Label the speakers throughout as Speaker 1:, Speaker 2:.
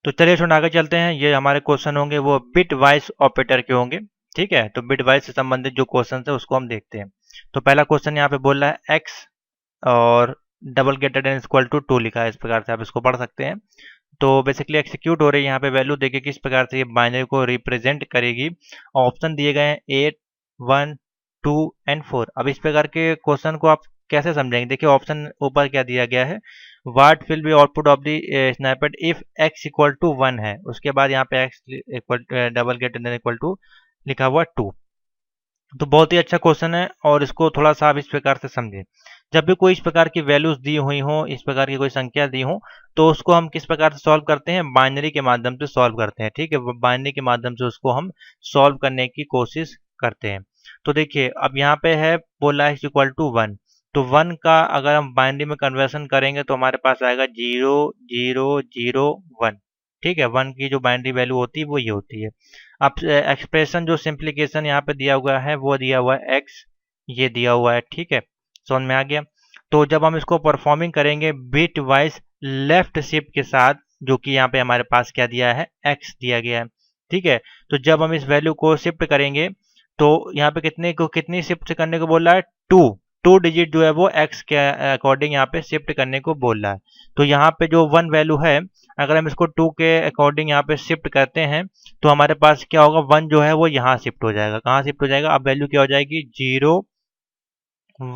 Speaker 1: तो चलिए थोड़ा आगे चलते हैं। ये हमारे क्वेश्चन होंगे वो बिट वाइज ऑपरेटर के होंगे। ठीक है, तो बिट वाइज से संबंधित जो क्वेश्चन है उसको हम देखते हैं। तो पहला क्वेश्चन यहाँ पे बोल रहा है एक्स और double greater than equal to 2 लिखा है। इस प्रकार से आप इसको पढ़ सकते हैं। तो बेसिकली एक्सिक्यूट हो रही है यहाँ पे वैल्यू देखिए किस प्रकार से ये बाइनरी को रिप्रेजेंट करेगी। ऑप्शन दिए गए हैं 8, 1, 2 एंड 4। अब इस प्रकार के क्वेश्चन को आप कैसे समझेंगे? देखिए ऑप्शन ऊपर क्या दिया गया है, what will be output of the snippet if x equal to 1 है। उसके बाद यहाँ पे x equal double greater than equal to लिखा हुआ 2। तो बहुत ही अच्छा क्वेश्चन है और इसको थोड़ा सा आप इस प्रकार से समझें। जब भी कोई इस प्रकार की वैल्यूज दी हुई हो, इस प्रकार की कोई संख्या दी हो, तो उसको हम किस प्रकार से सॉल्व करते हैं? बाइनरी के माध्यम से सॉल्व करते हैं। ठीक है, बाइनरी के माध्यम से उसको हम सॉल्व करने की कोशिश करते हैं। तो देखिए अब यहाँ पे है बोला है इक्वल टू 1। तो 1 का अगर हम बाइनरी में कन्वर्सन करेंगे तो हमारे पास आएगा 0 0 0 1। ठीक है, 1 की जो बाइनरी वैल्यू होती है वो ये होती है। अब एक्सप्रेशन जो सिंप्लीकेशन यहाँ पे दिया हुआ है वो दिया हुआ है x, ये दिया हुआ है। ठीक है, समझ में आ गया। तो जब हम इसको परफॉर्मिंग करेंगे बिट वाइज लेफ्ट शिफ्ट के साथ, जो कि यहाँ पे हमारे पास क्या दिया है, x दिया गया है। ठीक है, तो जब हम इस वैल्यू को शिफ्ट करेंगे तो यहाँ पे कितनी शिफ्ट करने को बोल रहा है? 2 डिजिट जो है वो x के अकॉर्डिंग यहाँ पे शिफ्ट करने को बोल रहा है। तो यहाँ पे जो 1 वैल्यू है, अगर हम इसको 2 के अकॉर्डिंग यहाँ पे शिफ्ट करते हैं तो हमारे पास क्या होगा, 1 जो है वो यहाँ शिफ्ट हो जाएगा। कहाँ शिफ्ट हो जाएगा? अब वैल्यू क्या हो जाएगी? 0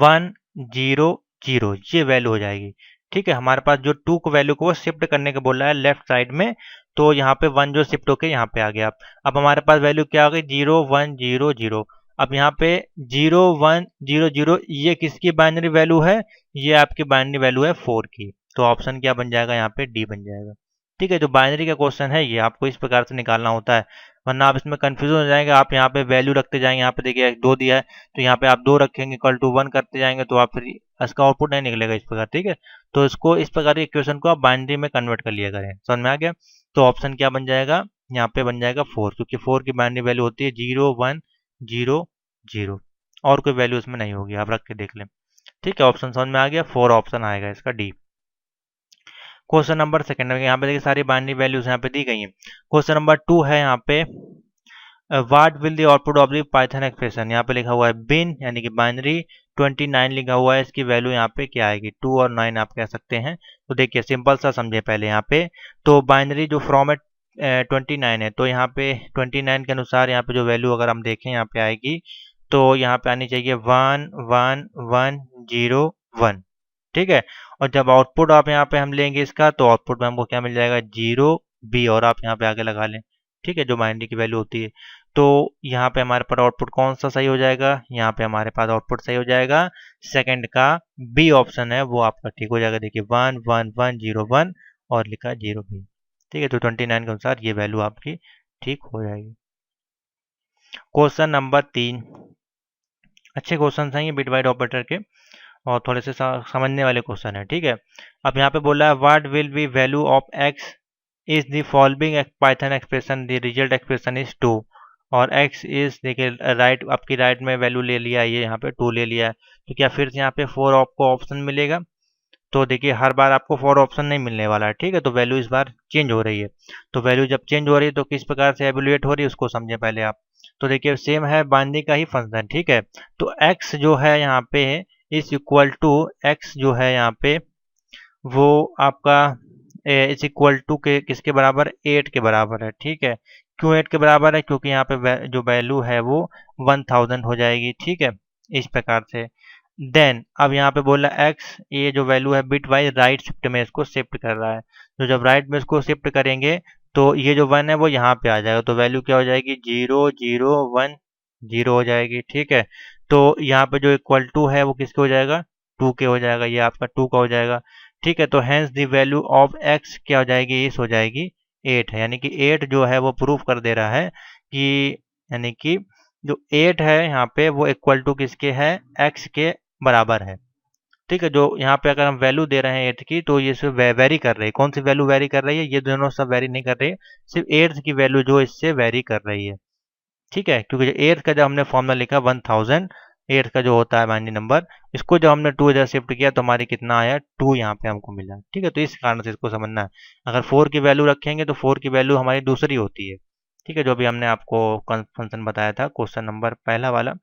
Speaker 1: 1 0 0, ये वैल्यू हो जाएगी। ठीक है, हमारे पास जो 2 को वैल्यू को वो शिफ्ट करने का बोल रहा है लेफ्ट साइड में, तो यहाँ पे 1 जो शिफ्ट होके यहाँ पे आ गया। अब हमारे पास वैल्यू क्या आ गई? 0 1 0 0। अब यहाँ पे 0 1 0 0 ये किसकी बाइनरी वैल्यू है? ये आपकी बाइनरी वैल्यू है 4 की। तो ऑप्शन क्या बन जाएगा? यहाँ पे डी बन जाएगा। ठीक है, जो बाइनरी का क्वेश्चन है ये आपको इस प्रकार से निकालना होता है, वरना आप इसमें कंफ्यूजन हो जाएंगे। आप यहाँ पे वैल्यू रखते जाएंगे, यहाँ पे देखिए 2 दिया है तो यहाँ पे आप 2 रखेंगे, इक्वल टू 1 करते जाएंगे तो आप फिर इसका आउटपुट नहीं निकलेगा इस प्रकार। ठीक है, तो इसको इस प्रकार के इक्वेशन को आप बाइनरी में कन्वर्ट कर लिया करें। समझ में आ गया? तो ऑप्शन क्या बन जाएगा? यहाँ पे बन जाएगा 4, क्योंकि 4 की बाइनरी वैल्यू होती है 0 1 0 0, और कोई वैल्यू इसमें नहीं होगी, आप रख के देख लें। ठीक है, ऑप्शन समझ में आ गया, 4 ऑप्शन आएगा इसका डी। क्वेश्चन नंबर सेकंड में यहाँ पे देखिए सारी बाइनरी वैल्यूज यहाँ पे दी गई हैं। क्वेश्चन नंबर 2 है यहाँ पे, what will the output of the Python expression. यहाँ पे लिखा हुआ है बिन यानी कि बाइनरी 29 लिखा हुआ है, इसकी वैल्यू यहाँ पे क्या आएगी? 2 और 9 आप कह सकते हैं। तो देखिए सिंपल सा समझे पहले यहाँ पे, तो बाइनरी जो फॉर्मेट 29 है, तो यहाँ पे 29 के अनुसार यहाँ पे जो वैल्यू अगर हम देखें यहाँ पे आएगी, तो यहाँ पे आनी चाहिए 1 1 1 0 1। ठीक है, और जब आउटपुट आप यहाँ पे हम लेंगे इसका, तो आउटपुट में हमको क्या मिल जाएगा? 0 बी, और आप यहाँ पे आगे लगा लें। ठीक है, जो बाइनरी की वैल्यू होती है। तो यहाँ पे हमारे पास आउटपुट कौन सा सही हो जाएगा? यहाँ पे हमारे पास आउटपुट सही हो जाएगा सेकंड का बी ऑप्शन है वो आपका ठीक हो जाएगा। देखिए 1 1 1 0 1 और लिखा 0 बी। ठीक है, तो 29 के अनुसार ये वैल्यू आपकी ठीक हो जाएगी। क्वेश्चन नंबर 3, अच्छे क्वेश्चन हैं ये बिट वाइड ऑपरेटर के, और थोड़े से समझने वाले क्वेश्चन है। ठीक है, अब यहाँ पे बोला है what will B value of x is the following Python expression, the result expression is 2, और x इज देखिए राइट, आपकी राइट में वैल्यू ले लिया, ये यहाँ पे 2 ले लिया है, तो क्या फिर से यहाँ पे 4 आपको ऑप्शन मिलेगा? तो देखिए हर बार आपको 4 ऑप्शन नहीं मिलने वाला है। ठीक है, तो वैल्यू इस बार चेंज हो रही है। तो वैल्यू जब चेंज हो रही है तो किस प्रकार से एवेल्युएट हो रही है उसको समझें पहले आप। तो देखिए सेम है बाइनरी का ही फंक्शन। ठीक है, तो x जो है यहाँ पे इज इक्वल टू, x जो है यहाँ पे वो आपका इज इक्वल टू के किसके बराबर? 8 के बराबर है। ठीक है, क्यों 8 के बराबर है? क्योंकि यहाँ पे जो वैल्यू है वो 1000 हो जाएगी। ठीक है, इस प्रकार से। देन अब यहाँ पे बोला x, ये जो वैल्यू है बिट वाइज राइट शिफ्ट में इसको शिफ्ट कर रहा है, तो जब राइट में इसको शिफ्ट करेंगे तो ये जो 1 है वो यहाँ पे आ जाएगा, तो वैल्यू क्या हो जाएगी? 0 0 1 0 हो जाएगी। ठीक है, तो यहाँ पे जो इक्वल टू है वो किसके हो जाएगा? 2 के हो जाएगा, ये आपका 2 का हो जाएगा। ठीक है, तो hence the value of x क्या हो जाएगी? इस हो जाएगी 8 है, यानी कि 8 जो है वो प्रूफ कर दे रहा है कि, यानी कि जो 8 है यहाँ पे वो इक्वल टू किसके है? x के बराबर है। ठीक है, जो यहाँ पे अगर हम वैल्यू दे रहे हैं 8 की, तो ये सिर्फ वेरी कर रही है। कौन सी वैल्यू वेरी कर रही है? ये दोनों सब वेरी नहीं कर रही है, सिर्फ 8 की वैल्यू जो इससे वेरी कर रही है। ठीक है, क्योंकि 8 का जब हमने फॉर्मूला लिखा 1000, 8 का जो होता है बाइनरी नंबर, इसको जब हमने 2 इधर शिफ्ट किया तो हमारी कितना आया, 2 यहाँ पे हमको मिला। ठीक है, तो इस कारण से इसको समझना है। अगर 4 की वैल्यू रखेंगे तो 4 की वैल्यू हमारी दूसरी होती है। ठीक है, जो भी हमने आपको फंक्शन बताया था क्वेश्चन नंबर पहला वाला,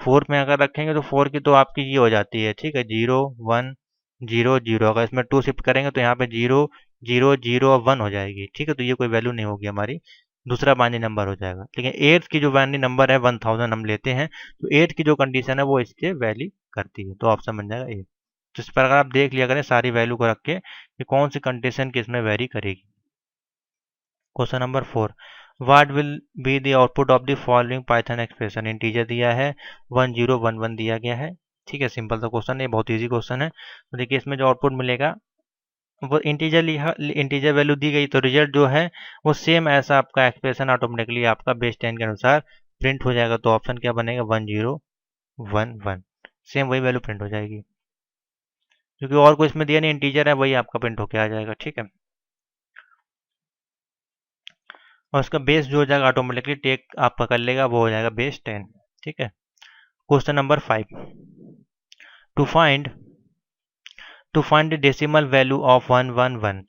Speaker 1: 4 में अगर रखेंगे तो 4 की तो आपकी ये हो जाती है। ठीक है, 0 1 0 0, अगर इसमें 2 शिफ्ट करेंगे तो यहाँ पे 0 0 0 और 1 हो जाएगी। ठीक है, तो ये कोई वैल्यू नहीं होगी हमारी, दूसरा बाइनरी नंबर हो जाएगा। लेकिन 8 की जो बाइनरी नंबर है 1000 हम लेते हैं, तो 8 की जो कंडीशन है वो इससे वैली करती है, तो ऑप्शन बन जाएगा 8। तो इस पर अगर आप देख लिया करें सारी वैल्यू को रख के कि कौन सी कंडीशन किसमें वेरी करेगी। Question number 4, what will be the output of the following Python expression. Integer दिया है 1011 दिया गया है। ठीक है, सिंपल सा क्वेश्चन है, बहुत इजी क्वेश्चन है। तो देखिए इसमें जो आउटपुट मिलेगा वो इंटीजर लिखा, इंटीजर वैल्यू दी गई, तो रिजल्ट जो है वो सेम ऐसा आपका एक्सप्रेशन ऑटोमेटिकली आपका बेस 10 के अनुसार प्रिंट हो जाएगा। तो ऑप्शन क्या बनेगा, 1011, सेम वही वैल्यू प्रिंट हो जाएगी, क्योंकि और कोई इसमें दिया नहीं, इंटीजर है, वही आपका प्रिंट होके आ जाएगा। ठीक है, और उसका बेस जो हो जाएगा ऑटोमेटिकली टेक आपका कर लेगा, वो हो जाएगा बेस 10। ठीक है, question number 5, to find to find the decimal value of 111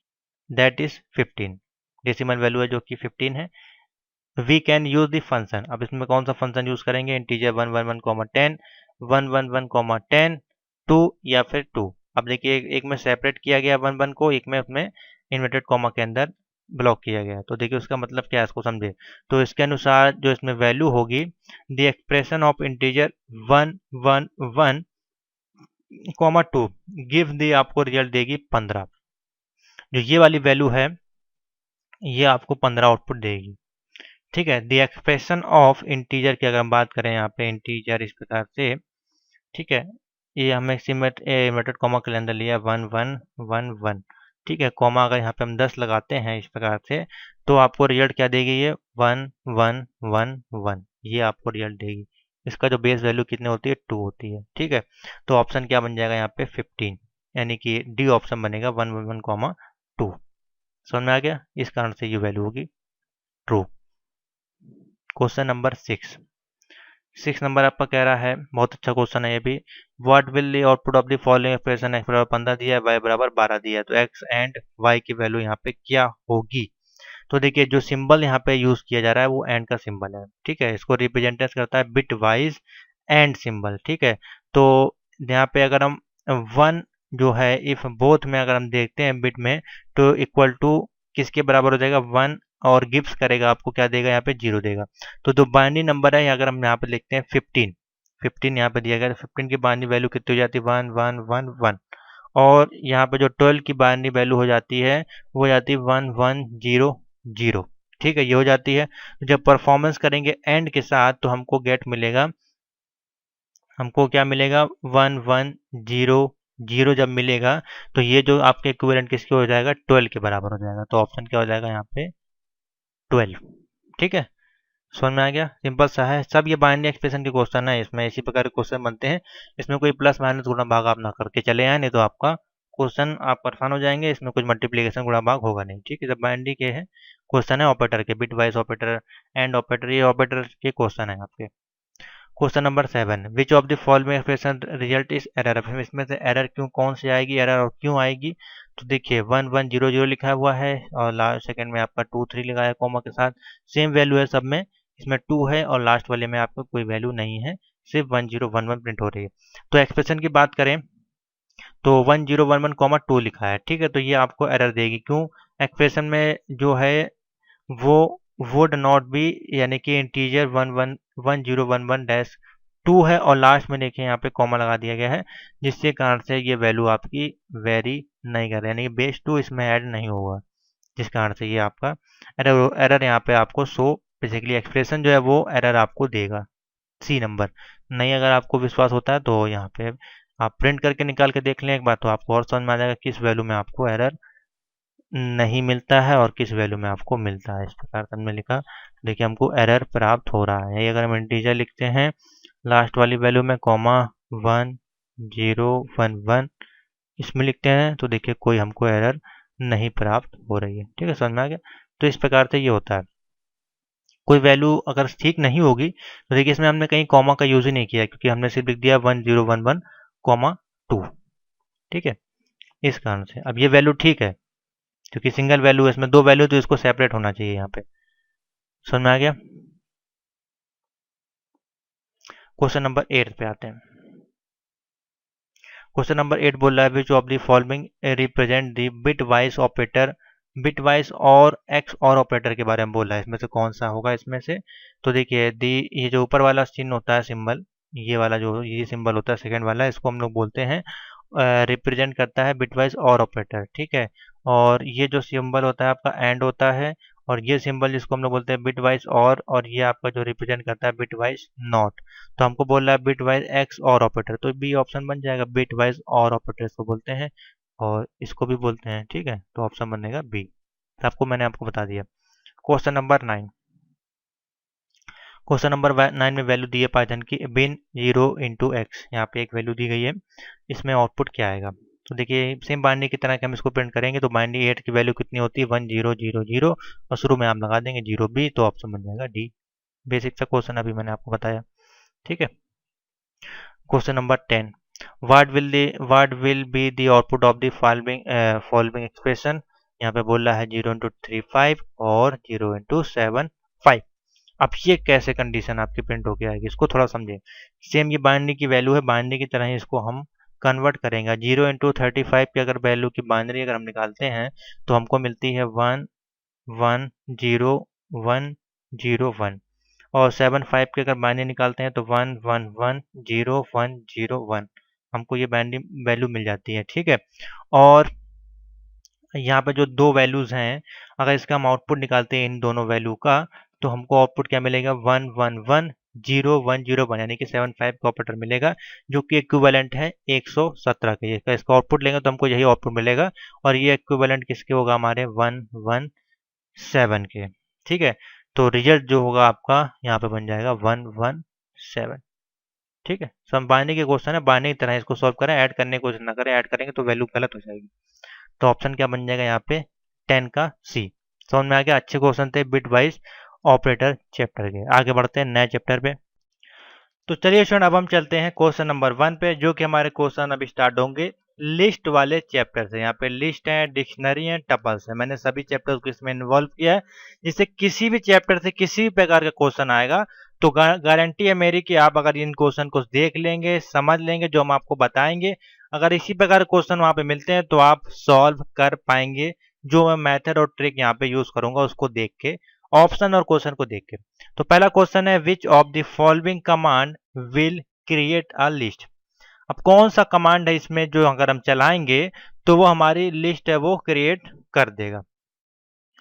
Speaker 1: that is 15। Decimal value है जो कि 15 है। We can use the function, अब इसमें कौन सा फंक्शन यूज करेंगे, इंटीजर 111, 111, 2 या फिर 2। अब देखिए एक में सेपरेट किया गया 11 को, एक में उसमें इन्वर्टेड कॉमा के अंदर ब्लॉक किया गया। तो देखिए उसका मतलब क्या है, इसको समझे। तो इसके अनुसार जो इसमें वैल्यू होगी, the expression of integer 111, 2 give दी आपको रिजल्ट देगी 15। जो ये वाली वैल्यू है ये आपको 15 आउटपुट देगी। ठीक है, द एक्सप्रेशन ऑफ इंटीजर की अगर हम बात करें, यहाँ पे इंटीजर इस प्रकार से, ठीक है, ये हमें इन्वर्टेड कॉमा के अंदर लिया 1111। ठीक है, कॉमा अगर यहाँ पे हम 10 लगाते हैं इस प्रकार से, तो आपको रिजल्ट क्या देगी, ये 1111, ये आपको रिजल्ट देगी। इसका जो बेस वैल्यू कितनी होती है, 2 होती है। ठीक है, तो ऑप्शन क्या बन जाएगा यहाँ पे 15, यानी कि डी ऑप्शन बनेगा 111,2। समझ में आ गया, इस कारण से ये वैल्यू होगी ट्रू। क्वेश्चन नंबर 6 नंबर आपका कह रहा है, बहुत अच्छा क्वेश्चन है ये भी। What will the output of the following expression, x बराबर 15 दिया है, वाई बराबर 12 दिया है, तो एक्स एंड वाई की वैल्यू यहाँ पे क्या होगी। तो देखिए जो सिंबल यहाँ पे यूज किया जा रहा है वो एंड का सिंबल है। ठीक है, इसको रिप्रेजेंटेशन करता है बिट वाइज एंड सिंबल। ठीक है, तो यहाँ पे अगर हम 1 जो है इफ बोथ में अगर हम देखते हैं बिट में, तो इक्वल टू किसके बराबर हो जाएगा, 1, और गिव्स करेगा आपको क्या देगा, यहाँ पे 0 देगा। तो जो बाइनरी नंबर है अगर हम यहाँ पे लिखते हैं 15 यहाँ पे दिया गया, तो 15 की बाइनरी वैल्यू कितनी हो जाती है, 1 1 1 1। और यहाँ पे जो 12 की बाइनरी वैल्यू हो जाती है वो हो जाती है 1 1 0 0। ठीक है, ये हो जाती है। जब परफॉर्मेंस करेंगे एंड के साथ तो हमको गेट मिलेगा, हमको क्या मिलेगा, 1 1 0 0 जब मिलेगा तो ये जो आपके इक्विवेलेंट किसके हो जाएगा, 12 के बराबर हो जाएगा। तो ऑप्शन क्या हो जाएगा यहाँ पे 12। ठीक है, समझ में आ गया, सिंपल सा है। सब ये बाइनरी एक्सप्रेशन के क्वेश्चन है, इसमें इसी प्रकार के क्वेश्चन बनते हैं। इसमें कोई प्लस माइनस गुणा भाग आप ना करके चले आए, नहीं तो आपका क्वेश्चन आप परेशान हो जाएंगे। इसमें कुछ मल्टीप्लीकेशन गुणा भाग होगा नहीं। ठीक है, जब बाइनरी के हैं क्वेश्चन है, ऑपरेटर के, bit wise operator, and operator, ये ऑपरेटर के क्वेश्चन है आपके। Question number 7, which of the following expression result is error. अब इसमें से एरर क्यों, कौन सी आएगी एरर और क्यों आएगी। तो देखिए 1 1 0 0 लिखा हुआ है और लास्ट सेकंड में आपका 2 3 लगाया कॉमा के साथ, सेम वैल्यू है सब में, इसमें 2 है और लास्ट वाले में आपको कोई वैल्यू नहीं है, सिर्फ 1011 प्रिंट हो रही है। तो एक्सप्रेशन की बात करें तो 1011, 2 लिखा है। ठीक है, तो ये आपको एरर देगी, क्यों, एक्सप्रेशन में जो है वो वुड नॉट बी, यानी कि इंटीजर 1011-2 है और लास्ट में देखिए यहाँ पे कॉमा लगा दिया गया है, जिसके कारण से ये वैल्यू आपकी वेरी नहीं कर रही, यानी कि बेस 2 इसमें ऐड नहीं होगा, जिस कारण से ये आपका एरर एरर यहाँ पे आपको शो, बेसिकली एक्सप्रेशन जो है वो एरर आपको देगा। सी नंबर। नहीं अगर आपको विश्वास होता है तो यहाँ पे आप प्रिंट करके निकाल के देख लें एक बार, तो आपको और समझ में आ जाएगा किस वैल्यू में आपको एरर नहीं मिलता है और किस वैल्यू में आपको मिलता है। इस प्रकार से हमने लिखा, देखिए हमको एरर प्राप्त हो रहा है। अगर हम इंटीजर लिखते हैं लास्ट वाली वैल्यू में कॉमा 1 0 1 1 इसमें लिखते हैं, तो देखिए कोई हमको एरर नहीं प्राप्त हो रही है। ठीक है, समझ में आ गया। तो इस प्रकार से ये होता है। कोई वैल्यू अगर ठीक नहीं होगी तो देखिए इसमें हमने कहीं कॉमा का यूज ही नहीं किया, क्योंकि हमने सिर्फ लिख दिया 1011 कॉमा 2। ठीक है, इस कारण से अब ये वैल्यू ठीक है, क्योंकि सिंगल वैल्यू है इसमें, दो वैल्यू तो इसको सेपरेट होना चाहिए यहाँ पे। समझ में आ गया। क्वेश्चन नंबर 8 पे आते हैं। क्वेश्चन नंबर 8 बोल रहा है which of the following represent the bit wise operator. Bit wise और एक्स और ऑपरेटर के बारे में बोल रहा है, इसमें से कौन सा होगा इसमें से। तो देखिए दी, ये जो ऊपर वाला चिन्ह होता है सिंबल, ये वाला जो ये सिंबल होता है सेकंड वाला, इसको हम लोग बोलते हैं रिप्रेजेंट करता है बिटवाइज और ऑपरेटर। ठीक है, और ये जो सिंबल होता है आपका एंड होता है, और ये सिंबल जिसको हम लोग बोलते हैं बिटवाइज और ये आपका जो रिप्रेजेंट करता है बिटवाइज नॉट। तो हमको बोल रहा है बिटवाइज एक्स और ऑपरेटर, तो बी ऑप्शन बन जाएगा, बिटवाइज और ऑपरेटर इसको बोलते हैं और इसको भी बोलते हैं। ठीक है, तो ऑप्शन बनेगा बी। तो आपको मैंने आपको बता दिया। Question number 9। क्वेश्चन नंबर 9 में वैल्यू दी है पाइथन की बिन 0 इंटू एक्स। यहाँ पे एक वैल्यू दी गई है, इसमें आउटपुट क्या आएगा। तो देखिए सेम बाइनरी की तरह कि हम इसको प्रिंट करेंगे, तो बाइनरी 8 की वैल्यू कितनी होती है 1 0 0 0 और शुरू में आप लगा देंगे 0 बी, तो ऑप्शन बन जाएगा डी। बेसिक सा क्वेश्चन अभी मैंने आपको बताया। ठीक है, question number 10। What will be the output of the following expression. यहाँ पे बोल रहा है 0 इंटू 3 5 और 0 इंटू 7 5। अब ये कैसे कंडीशन आपकी प्रिंट होके आएगी, इसको थोड़ा समझें। सेम ये बाइनरी की वैल्यू है, बाइनरी की तरह ही इसको हम कन्वर्ट करेंगे। 0 इंटू 35 की अगर वैल्यू की बाइनरी अगर हम निकालते हैं तो हमको मिलती है 1 1 0 1 0 1, और 7 5 की अगर बाइनरी निकालते हैं तो 1 1 1 0 1 0 1, हमको ये बाइनरी वैल्यू मिल जाती है। ठीक है, और यहाँ पे जो दो वैल्यूज हैं, अगर इसका हम आउटपुट निकालते हैं इन दोनों वैल्यू का, तो हमको आउटपुट क्या मिलेगा 1 1 1 0 1 0 1, यानी कि 7 5 का ऑपरेटर मिलेगा, जो कि इक्विवेलेंट है 117 के। इसका आउटपुट लेंगे तो हमको यही आउटपुट मिलेगा, और ये इक्विवेलेंट किसके होगा हमारे 1 1 7 के। ठीक है, तो रिजल्ट जो होगा आपका यहाँ पे बन जाएगा 1 1 7। ठीक है, सब बाइनरी के क्वेश्चन है, बाइनरी की तरह इसको सॉल्व करें, ऐड करने की कोशिश ना करें, ऐड करेंगे तो वैल्यू गलत हो जाएगी। तो ऑप्शन क्या बन जाएगा यहाँ पे 10 का सी। समझ में आ गया। अच्छे क्वेश्चन थे बिट वाइज ऑपरेटर चैप्टर के। आगे बढ़ते हैं नए चैप्टर पे। तो चलिए स्टूडेंट अब हम चलते हैं क्वेश्चन नंबर 1 पे, जो कि हमारे क्वेश्चन अभी स्टार्ट होंगे लिस्ट वाले चैप्टर से। यहाँ पे लिस्ट है, डिक्शनरी है, टपल्स है। मैंने सभी चैप्टर्स को इसमें इन्वॉल्व किया है, जिससे किसी भी चैप्टर से किसी भी प्रकार का क्वेश्चन आएगा तो गारंटी है मेरी कि आप अगर इन क्वेश्चन को देख लेंगे, समझ लेंगे जो हम आपको बताएंगे, अगर इसी प्रकार के क्वेश्चन वहां पे मिलते हैं तो आप सॉल्व कर पाएंगे। जो मैं मेथड और ट्रिक यहाँ पे यूज करूंगा उसको देख के, ऑप्शन और क्वेश्चन को देख के। तो पहला क्वेश्चन है which of the following command will create a list. अब कौन सा कमांड है इसमें जो अगर हम चलाएंगे तो वो हमारी लिस्ट है वो क्रिएट कर देगा।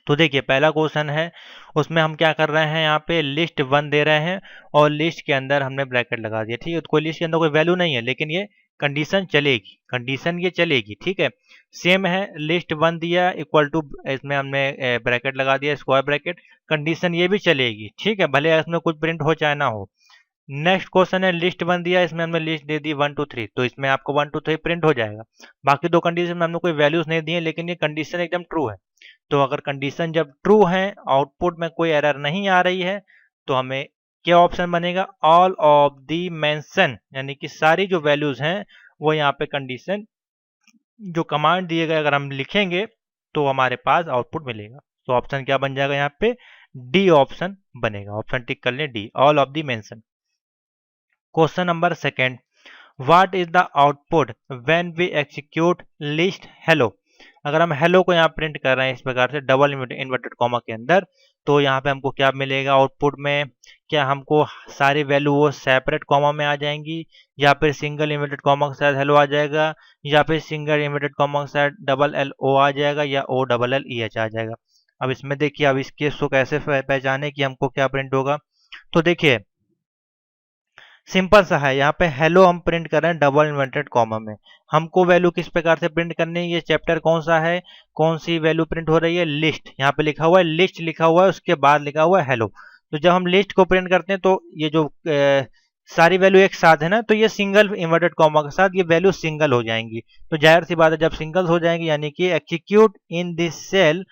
Speaker 1: तो देखिए पहला क्वेश्चन है, उसमें हम क्या कर रहे हैं, यहाँ पे लिस्ट 1 दे रहे हैं और लिस्ट के अंदर हमने ब्रैकेट लगा दिया। ठीक है, तो कोई लिस्ट के अंदर कोई वैल्यू नहीं है, लेकिन ये कंडीशन चलेगी, कंडीशन ये चलेगी। ठीक है, सेम है, लिस्ट 1 दिया इक्वल टू, इसमें हमने ब्रैकेट लगा दिया स्क्वायर ब्रैकेट, कंडीशन ये भी चलेगी। ठीक है, भले इसमें कुछ प्रिंट हो चाहे ना हो। नेक्स्ट क्वेश्चन है लिस्ट 1 दिया, इसमें हमने लिस्ट दे दी 1 2 3, तो इसमें आपको 1 2 3 प्रिंट हो जाएगा। बाकी दो कंडीशन में हमने कोई वैल्यूज नहीं दी है, लेकिन ये कंडीशन एकदम ट्रू है। तो अगर कंडीशन जब ट्रू है, आउटपुट में कोई एरर नहीं आ रही है, तो हमें क्या ऑप्शन बनेगा, ऑल ऑफ दी मेंशन, यानी कि सारी जो वैल्यूज हैं वो यहाँ पे कंडीशन जो कमांड दिए गए अगर हम लिखेंगे तो हमारे पास आउटपुट मिलेगा। तो ऑप्शन क्या बन जाएगा यहाँ पे, डी ऑप्शन बनेगा। ऑप्शन टिक कर लें, D, all of the mention. Question number 2, what is the output when we execute list hello. अगर हम हेलो को यहाँ प्रिंट कर रहे हैं इस प्रकार से डबल इन्वर्टेड कॉमा के अंदर, तो यहाँ पे हमको क्या मिलेगा आउटपुट में, क्या हमको सारी वैल्यू वो सेपरेट कॉमा में आ जाएंगी, या फिर सिंगल इन्वर्टेड कॉमा के साथ हेलो आ जाएगा, या फिर सिंगल इन्वर्टेड कॉमा के साथ डबल एल ओ आ जाएगा, या O double L E H आ जाएगा। अब इसमें देखिए, अब इसके इसको कैसे पहचाने कि हमको क्या प्रिंट होगा। तो देखिए सिंपल सा है, यहाँ पे हेलो हम प्रिंट कर रहे हैं डबल इन्वर्टेड कॉमा में। हमको वैल्यू किस प्रकार से प्रिंट करनी है, ये चैप्टर कौन सा है, कौन सी वैल्यू प्रिंट हो रही है, लिस्ट। यहाँ पे लिखा हुआ है लिस्ट, लिखा हुआ है, उसके बाद लिखा हुआ है हेलो। तो जब हम लिस्ट को प्रिंट करते हैं तो ये जो सारी वैल्यू एक साथ है ना, तो ये सिंगल इन्वर्टेड कॉमा के साथ ये वैल्यू सिंगल हो जाएंगी। तो जाहिर सी बात है जब सिंगल हो जाएंगी, यानी कि execute in this cell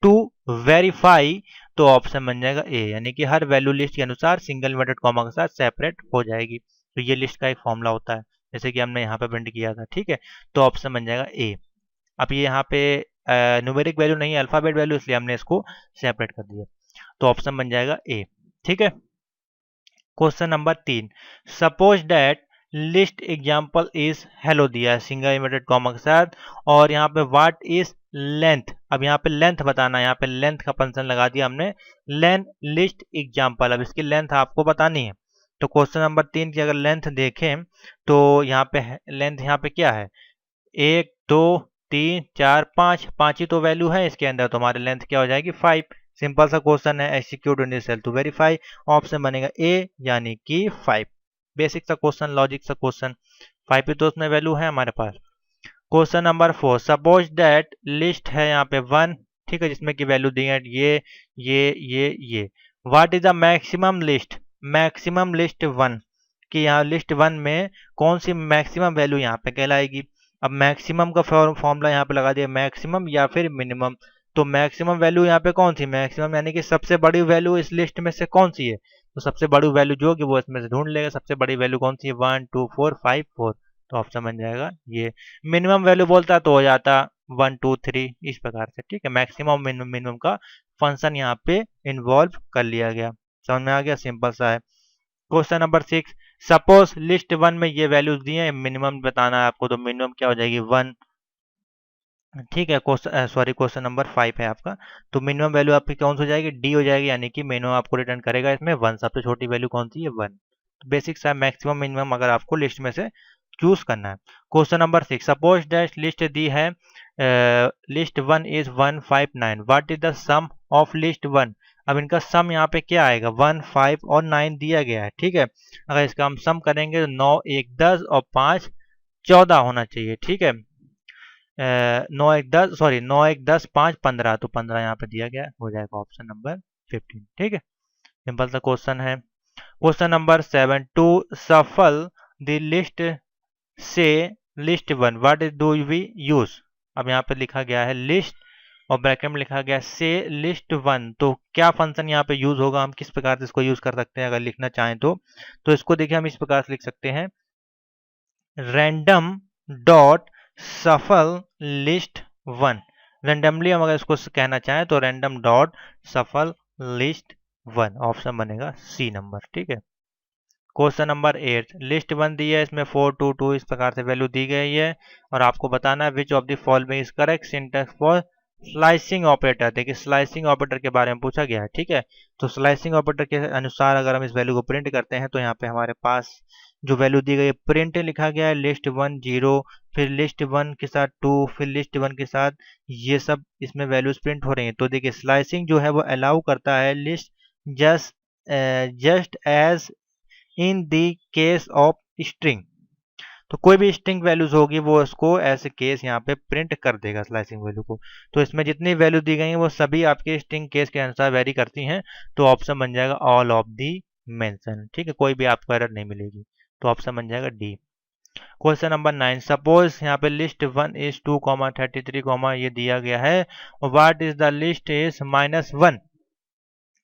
Speaker 1: to verify, तो ऑप्शन बन जाएगा ए, यानी कि हर वैल्यू लिस्ट के अनुसार सिंगल इन्वर्टेड कॉमा के साथ सेपरेट हो जाएगी। तो ये लिस्ट का एक फॉर्मूला होता है, जैसे कि हमने यहाँ पे प्रिंट किया था, ठीक है। तो ऑप्शन बन जाएगा ए। अब ये यहाँ पे न्यूमेरिक वैल्यू नहीं है, अल्फाबेट वैल्यू, इसलिए हमने इसको सेपरेट कर दिया, तो ऑप्शन बन जाएगा ए, ठीक है। Question number 3, suppose that list example is hello दिया है सिंगल इन्वर्टेड कॉमा के साथ, और यहाँ पे व्हाट इज लेंथ, अब यहाँ पे लेंथ बताना है, यहाँ पे लेंथ का फंक्शन लगा दिया हमने, लेंथ लिस्ट एग्जाम्पल, अब इसकी लेंथ आपको बतानी है। तो क्वेश्चन नंबर 3 की अगर लेंथ देखें तो यहाँ पे लेंथ यहाँ पे क्या है, 1 2 3 4 5, 5 ही तो वैल्यू है इसके अंदर, तो हमारी लेंथ क्या हो जाएगी 5। सिंपल सा क्वेश्चन है, execute in cell to verify, option बनेगा ए, यानी कि 5। बेसिक सा क्वेश्चन, लॉजिक सा क्वेश्चन, 5 ही तो उसमें वैल्यू है हमारे पास। Question number 4, suppose that list है यहाँ पे 1, ठीक है, जिसमें की वैल्यू दी है ये। What is the maximum list, maximum list 1 कि यहाँ लिस्ट 1 में कौन सी मैक्सिमम वैल्यू यहाँ पे कहलाएगी। अब मैक्सिमम का फॉर्मूला यहाँ पे लगा दिया, मैक्सिमम या फिर मिनिमम, तो मैक्सिमम वैल्यू यहाँ पे कौन सी, मैक्सिमम यानी कि सबसे बड़ी वैल्यू इस लिस्ट में से कौन सी है, तो सबसे बड़ी वैल्यू जो होगी वो इसमें से ढूंढ लेगा, सबसे बड़ी वैल्यू कौन सी है 1 2 4 5 4, तो ऑप्शन बन जाएगा ये। मिनिमम वैल्यू बोलता तो हो जाता 1 2 3 इस प्रकार से, ठीक है। मैक्सिमम मिनिमम का फंक्शन यहाँ पे इन्वॉल्व कर लिया गया, समझ में आ गया, सिंपल सा है। क्वेश्चन नंबर 6, सपोज लिस्ट 1 में ये वैल्यूज दी है, मिनिमम बताना है आपको, तो मिनिमम क्या हो जाएगी 1, ठीक है। क्वेश्चन नंबर 5 है आपका, तो मिनिमम वैल्यू आपकी कौन सी हो जाएगी, डी हो जाएगी, यानी कि मिनिमम आपको रिटर्न करेगा इसमें 1, सबसे छोटी वैल्यू कौन सी है 1। बेसिक सा मैक्सिमम मिनिमम अगर आपको लिस्ट में से चूज करना है। Question number 6, suppose that list दी है, list 1 is 159, what is the sum of list 1, अब इनका सम यहाँ पे क्या आएगा, 1 5 और 9 दिया गया है, ठीक है। अगर इसका हम सम करेंगे तो 9 1 10 और 5 14 होना चाहिए, ठीक है। 9 1 10 सॉरी 9 1 10 5 15, तो 15 यहाँ पे दिया गया, हो जाएगा ऑप्शन नंबर 15, ठीक है। सिंपल सा क्वेश्चन है। क्वेश्चन नंबर 7, टू सफल द लिस्ट से list 1, what is do we use, अब यहाँ पे लिखा गया है लिस्ट और ब्रैकेट में लिखा गया से लिस्ट 1, तो क्या फंक्शन यहाँ पे यूज होगा, हम किस प्रकार से इसको यूज कर सकते हैं अगर लिखना चाहें तो इसको देखिए हम इस प्रकार से लिख सकते हैं, रैंडम डॉट सफल लिस्ट 1, रैंडमली हम अगर इसको कहना चाहें तो रैंडम डॉट सफल लिस्ट 1, ऑप्शन बनेगा सी नंबर, ठीक है। क्वेश्चन नंबर 8, लिस्ट 1 दी है, इसमें 4 2 2 इस प्रकार से वैल्यू दी गई है, और आपको बताना है which of the following is correct syntax for slicing operator. देखिए स्लाइसिंग ऑपरेटर के बारे में पूछा गया है, ठीक है। तो स्लाइसिंग ऑपरेटर के अनुसार अगर हम इस वैल्यू को प्रिंट करते हैं तो यहाँ पे हमारे पास जो वैल्यू दी गई है, प्रिंट लिखा गया है लिस्ट 1 0, फिर लिस्ट 1 के साथ 2, फिर लिस्ट 1 के साथ ये सब इसमें वैल्यूज प्रिंट हो रही है। तो देखिए स्लाइसिंग जो है वो अलाउ करता है list just as in the case of string, तो कोई भी स्ट्रिंग वैल्यूज होगी वो उसको ऐसे केस यहाँ पे प्रिंट कर देगा स्लाइसिंग वैल्यू को। तो इसमें जितनी वैल्यू दी गई है वो सभी आपके स्ट्रिंग केस के अनुसार वेरी करती हैं, तो ऑप्शन बन जाएगा ऑल ऑफ दी मेंशन, ठीक है, कोई भी आपको एरर नहीं मिलेगी, तो ऑप्शन बन जाएगा डी। क्वेश्चन नंबर 9, सपोज यहाँ पे लिस्ट 1 इज 2 33 ये दिया गया है, और what is the list is -1।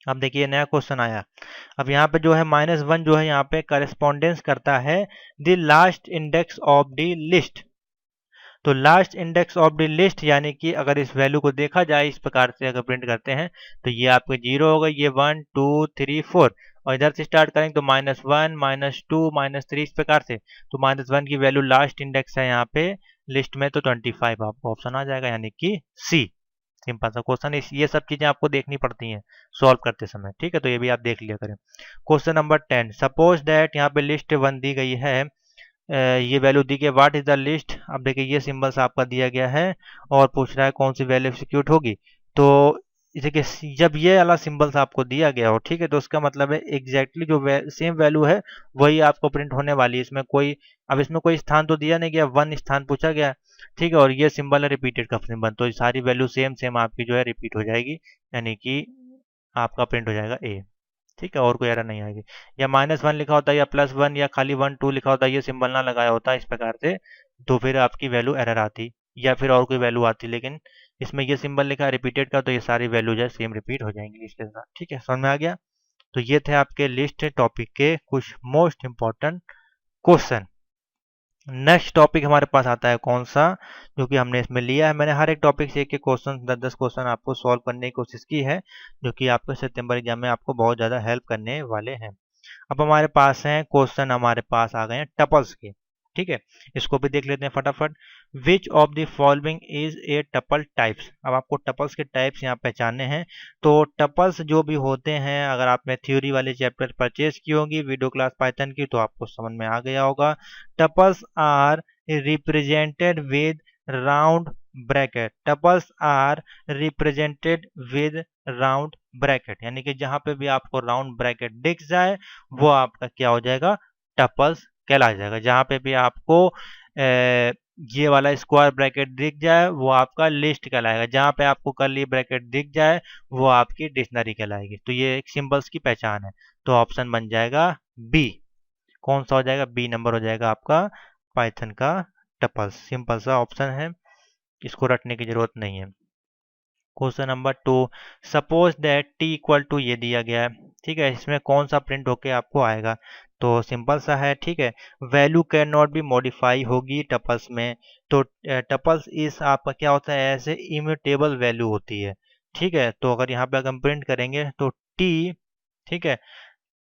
Speaker 1: अब देखिए नया क्वेश्चन आया, अब यहाँ पे जो है -1 जो है यहाँ पे करस्पॉन्डेंस करता है the last index of the list, तो last index of the list यानी कि अगर इस वैल्यू को देखा जाए इस प्रकार से अगर प्रिंट करते हैं तो ये आपके 0 होगा, ये 1 2 3 4, और इधर से स्टार्ट करेंगे तो -1 -2 -3 इस प्रकार से, तो -1 की वैल्यू लास्ट इंडेक्स है यहाँ पे लिस्ट में, तो 25 आपको ऑप्शन आ जाएगा, यानी कि सी। सिंपल सा क्वेश्चन, ये सब चीजें आपको देखनी पड़ती हैं सॉल्व करते समय, ठीक है, तो ये भी आप देख लिया करें। क्वेश्चन नंबर 10, सपोज दैट यहाँ पे लिस्ट 1 दी गई है, ये वैल्यू दी गई, व्हाट इज द लिस्ट, अब देखिए ये सिंबल्स आपका दिया गया है और पूछ रहा है कौन सी वैल्यू एग्जीक्यूट होगी, तो देखिए जब ये वाला सिंबल्स आपको दिया गया हो, ठीक है, तो उसका मतलब है एग्जैक्टली जो सेम वैल्यू है वही आपको प्रिंट होने वाली है, इसमें कोई, अब इसमें कोई स्थान तो दिया नहीं गया, 1 स्थान पूछा गया, ठीक है, और ये सिंबल है रिपीटेड का सिंबल, तो सारी वैल्यू सेम सेम आपकी जो है रिपीट हो जाएगी, यानी कि आपका प्रिंट हो जाएगा ए, ठीक है, और कोई एरर नहीं आएगी। या -1 लिखा होता है या +1 या खाली 1 2 लिखा होता है, ये सिंबल ना लगाया होता इस प्रकार से, तो फिर आपकी वैल्यू एरर आती या फिर और कोई वैल्यू आती, लेकिन इसमें ये सिंबल लिखा है रिपीटेड का, तो ये सारी वैल्यू जो है सेम रिपीट हो जाएंगी इसके साथ। ठीक है, समझ में आ गया। तो ये थे आपके लिस्ट टॉपिक के कुछ most important question. Next topic हमारे पास आता है कौन सा, जो कि हमने इसमें लिया है। मैंने हर एक टॉपिक से एक एक क्वेश्चन 10-10 क्वेश्चन आपको सॉल्व करने की कोशिश की है, जो कि आपके सितंबर एग्जाम में आपको बहुत ज़्यादा हेल्प करने वाले हैं। अब हमारे पास हैं क्वेश्चन, हमारे पास आ गए हैं टपल्स के। ठीक है, इसको भी देख लेते हैं फटाफट। Which of the following is a tuple types. अब आपको टपल्स के टाइप्स यहाँ पहचानने हैं। तो टपल्स जो भी होते हैं, अगर आपने थ्योरी वाले चैप्टर परचेज की होगी वीडियो क्लास पाइथन की, तो आपको समझ में आ गया होगा। Tuples are represented with round bracket. Tuples are represented with round bracket, यानी कि जहां पे भी आपको राउंड ब्रैकेट दिख जाए वो आपका क्या हो जाएगा, टपल्स कहला जाएगा। जहां पे भी आपको ये वाला स्क्वायर ब्रैकेट दिख जाए वो आपका लिस्ट कहलाएगा। जहां पे आपको कर्ली ब्रैकेट दिख जाए वो आपकी डिक्शनरी कहलाएगी। तो ये एक सिंबल्स की पहचान है। तो ऑप्शन बन जाएगा बी। कौन सा हो जाएगा, बी नंबर हो जाएगा आपका पाइथन का टपल्स। सिंपल सा ऑप्शन है, इसको रटने की जरूरत नहीं है। Question number 2, suppose that T equal to ये दिया गया है। ठीक है, इसमें कौन सा प्रिंट होके आपको आएगा। तो सिंपल सा है। ठीक है, value can not be modify होगी टपल्स में। तो टपल्स इस आपका क्या होता है, ऐसे इम्यूटेबल वैल्यू होती है। ठीक है, तो अगर यहाँ पे अगर हम प्रिंट करेंगे तो टी, ठीक है,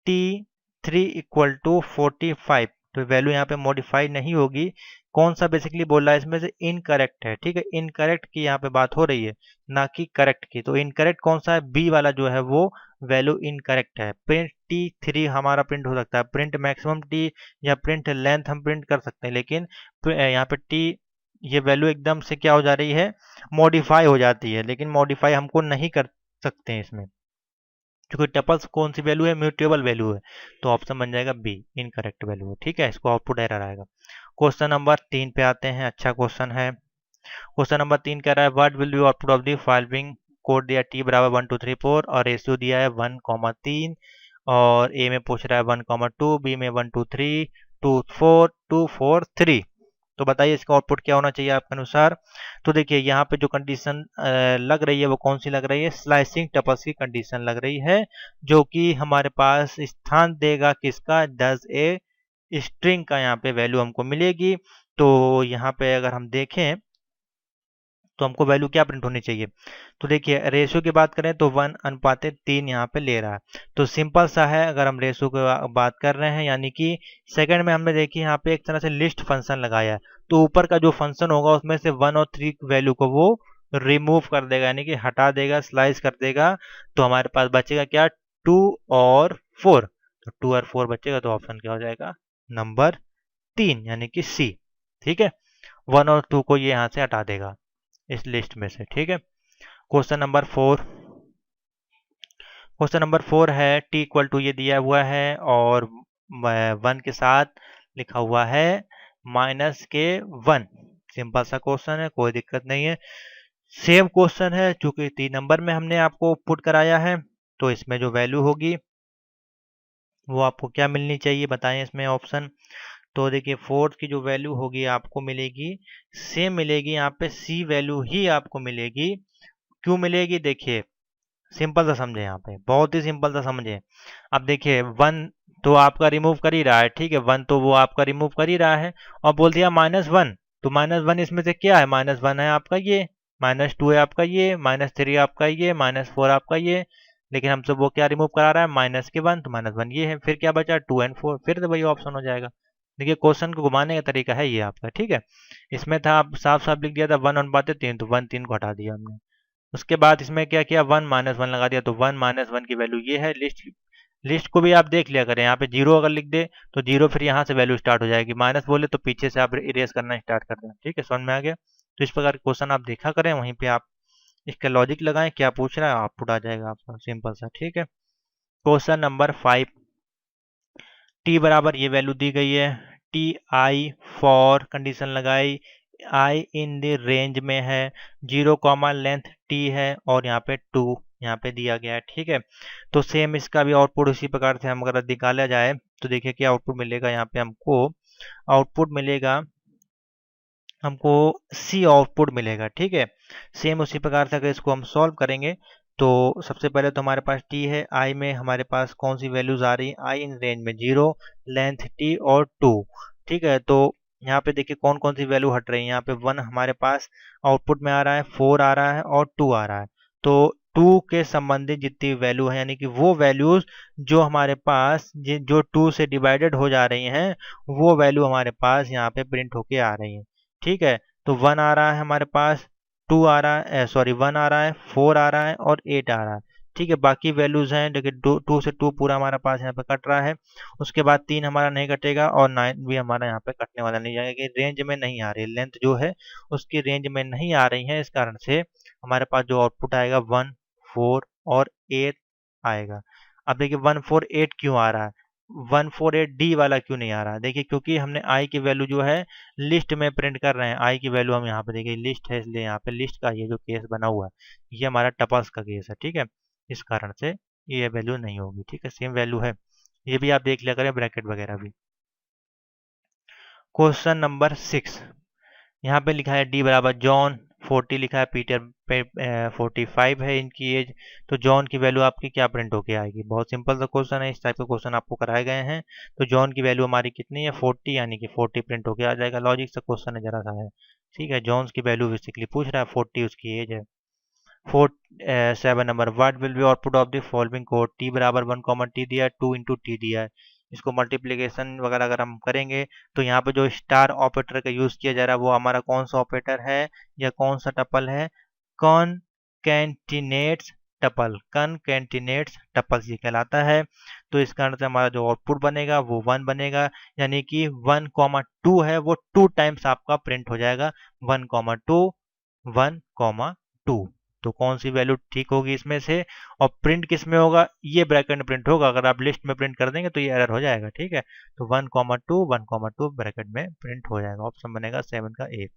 Speaker 1: टी 3 इक्वल टू 45, तो वैल्यू यहाँ पे मॉडिफाई नहीं होगी। कौन सा बेसिकली बोल रहा है इसमें से, इनकरेक्ट है। ठीक है, इनकरेक्ट की यहाँ पे बात हो रही है, ना कि करेक्ट की। तो इनकरेक्ट कौन सा है, बी वाला जो है वो वैल्यू इनकरेक्ट है। प्रिंट टी 3 हमारा प्रिंट हो सकता है, प्रिंट मैक्सिमम टी या प्रिंट लेंथ हम प्रिंट कर सकते हैं, लेकिन यहाँ पे टी ये वैल्यू एकदम से क्या हो जा रही है, मॉडिफाई हो जाती है। लेकिन मॉडिफाई हमको नहीं कर सकते हैं इसमें, क्योंकि टपल्स कौन सी वैल्यू है, म्यूटेबल वैल्यू है। तो ऑप्शन बन जाएगा बी, इनकरेक्ट वैल्यू है। ठीक है, इसको आउटपुट एरर आएगा। क्वेश्चन नंबर 3 पे आते हैं। अच्छा क्वेश्चन है। क्वेश्चन नंबर 3 कह रहा है what will be output of the following. Code दिया टी बराबर 1 2 3 4 और रेशियो दिया है 1,3, और ए में पूछ रहा है 1,2, बी में 1 2 3 2 4 2 4 3। तो बताइए इसका आउटपुट क्या होना चाहिए आपके अनुसार। तो देखिए यहाँ पे जो कंडीशन लग रही है वो कौन सी लग रही है, स्लाइसिंग टपल्स की कंडीशन लग रही है, जो कि हमारे पास स्थान देगा किसका, 10 ए स्ट्रिंग का यहाँ पे वैल्यू हमको मिलेगी। तो यहाँ पे अगर हम देखें तो हमको वैल्यू क्या प्रिंट होनी चाहिए। तो देखिए रेशियो की बात करें तो 1:3 यहाँ पे ले रहा है। तो सिंपल सा है, अगर हम रेशियो की बात कर रहे हैं, यानी कि सेकंड में हमने देखिए यहाँ पे एक तरह से लिस्ट फंक्शन लगाया है। तो ऊपर का जो फंक्शन होगा उसमें से 1 और 3 वैल्यू को वो रिमूव कर देगा, यानी कि हटा देगा, स्लाइस कर देगा। तो हमारे पास बचेगा क्या, 2 और 4। तो 2 और 4 बचेगा, तो ऑप्शन क्या हो जाएगा, नंबर 3 यानी कि सी। ठीक है, 1 और 2 को ये यहाँ से हटा देगा इस लिस्ट में से। ठीक है, क्वेश्चन नंबर 4। क्वेश्चन नंबर 4 है टी इक्वल टू ये दिया हुआ है और 1 के साथ लिखा हुआ है माइनस के 1। सिंपल सा क्वेश्चन है, कोई दिक्कत नहीं है। सेम क्वेश्चन है, चूंकि 3 नंबर में हमने आपको पुट कराया है, तो इसमें जो वैल्यू होगी वो आपको क्या मिलनी चाहिए, बताएं इसमें ऑप्शन। तो देखिए फोर्थ की जो वैल्यू होगी आपको मिलेगी, सेम मिलेगी, यहाँ पे सी वैल्यू ही आपको मिलेगी। क्यों मिलेगी, देखिए सिंपल सा समझे, यहाँ पे बहुत ही सिंपल सा समझे। अब देखिए 1 तो आपका रिमूव कर ही रहा है। ठीक है, 1 तो वो आपका रिमूव कर ही रहा है, और बोल दिया -1। तो -1 इसमें से क्या है, -1 है आपका ये, -2 है आपका ये, -3 आपका ये, -4 आपका ये। लेकिन हमसे वो क्या रिमूव करा रहा है, -1, तो -1 ये है। फिर क्या बचा, 2 और 4, फिर तो वही ऑप्शन हो जाएगा। देखिए क्वेश्चन को घुमाने का तरीका है ये आपका। ठीक है, इसमें था आप साफ साफ लिख दिया था 1 और बातें 3, तो 1 3 को हटा दिया हमने। उसके बाद इसमें क्या किया, 1 -1 लगा दिया, तो 1 -1 की वैल्यू ये है। लिस्ट को भी आप देख लिया करें, यहाँ पे 0 अगर लिख दे तो 0 फिर यहाँ से वैल्यू स्टार्ट हो जाएगी, माइनस बोले तो पीछे से आप इरेज करना स्टार्ट कर दें। ठीक है, समझ में आ गया। तो इस प्रकार के क्वेश्चन आप देखा करें, वहीं पे आप इसका लॉजिक लगाएं, क्या पूछ रहा है आउटपुट आ जाएगा आपका, सिंपल सा। ठीक है, क्वेश्चन नंबर 5। टी बराबर ये वैल्यू दी गई है, टी आई फॉर कंडीशन लगाई, आई इन द रेंज में है, 0 कॉमा लेंथ टी है, और यहाँ पे 2 यहाँ पे दिया गया है। ठीक है, तो सेम इसका भी आउटपुट इसी प्रकार से हम अगर निकाला जाए तो देखिए क्या आउटपुट मिलेगा। यहाँ पे हमको आउटपुट मिलेगा, हमको सी आउटपुट मिलेगा। ठीक है, सेम उसी प्रकार से अगर इसको हम सॉल्व करेंगे तो सबसे पहले तो हमारे पास टी है, आई में हमारे पास कौन सी वैल्यूज आ रही है, आई इन रेंज में 0, लेंथ टी और 2। ठीक है, तो यहाँ पे देखिए कौन कौन सी वैल्यू हट रही है। यहाँ पे 1 हमारे पास आउटपुट में आ रहा है, 4 आ रहा है और 2 आ रहा है। तो 2 के संबंधित जितनी वैल्यू है, यानी कि वो वैल्यूज जो हमारे पास जो 2 से डिवाइडेड हो जा रही हैं, वो वैल्यू हमारे पास यहाँ पे प्रिंट होके आ रही है। ठीक है, तो 1 आ रहा है हमारे पास, 2 आ रहा है, सॉरी 1 आ रहा है, 4 आ रहा है और 8 आ रहा है। ठीक है, बाकी वैल्यूज हैं देखिए 2 से 2 पूरा हमारा पास यहाँ पे कट रहा है। उसके बाद 3 हमारा नहीं कटेगा और 9 भी हमारा यहाँ पे कटने वाला नहीं जाएगा, रेंज में नहीं आ रही, लेंथ जो है उसकी रेंज में नहीं आ रही है। इस कारण से हमारे पास जो आउटपुट आएगा 1, 4 और 8 आएगा। अब देखिए 148 क्यों आ रहा है, 148 डी वाला क्यों नहीं आ रहा है? देखिए क्योंकि हमने आई की वैल्यू जो है लिस्ट में प्रिंट कर रहे हैं। आई की वैल्यू हम यहाँ पे देखिए लिस्ट है, इसलिए यहाँ पे लिस्ट का ये जो केस बना हुआ है ये हमारा टपल्स का केस है। ठीक है, इस कारण से ये वैल्यू नहीं होगी। ठीक है, सेम वैल्यू है, ये भी आप देख लिया करें ब्रैकेट वगैरह भी। क्वेश्चन नंबर 6, यहाँ पे लिखा है डी बराबर जॉन, 40 लिखा है, पीटर पे 45 है इनकी एज। तो जॉन की वैल्यू आपकी क्या प्रिंट होके आएगी? बहुत सिंपल सा क्वेश्चन है, इस टाइप के क्वेश्चन आपको कराए गए हैं। तो जॉन की वैल्यू हमारी कितनी है? 40, यानी कि 40 प्रिंट होके आ जाएगा। लॉजिक सा क्वेश्चन है, जरा सा है। ठीक है, जॉन्स की वैल्यू बेसिकली पूछ रहा है, 40 उसकी एज है। 7 number, what will be output of the following code? T बराबर 1, टी दिया है, 2 इंटू टी दिया है। इसको मल्टीप्लीकेशन वगैरह अगर हम करेंगे तो यहाँ पे जो स्टार ऑपरेटर का यूज किया जा रहा है वो हमारा कौन सा ऑपरेटर है या कौन सा टपल है? कॉनकैटिनेट्स टपल, कॉनकैटिनेट्स टपल्स ये कहलाता है। तो इस कारण से हमारा जो आउटपुट बनेगा वो 1 बनेगा, यानी कि 1, 2 है वो 2 टाइम्स आपका प्रिंट हो जाएगा, 1, 2, 1, 2। तो कौन सी वैल्यू ठीक होगी इसमें से? और प्रिंट किस में होगा? ये ब्रैकेट में प्रिंट होगा। अगर आप लिस्ट में प्रिंट कर देंगे तो ये एरर हो जाएगा। ठीक है, तो 1, 2 ब्रैकेट में प्रिंट हो जाएगा। ऑप्शन बनेगा 7 का ए।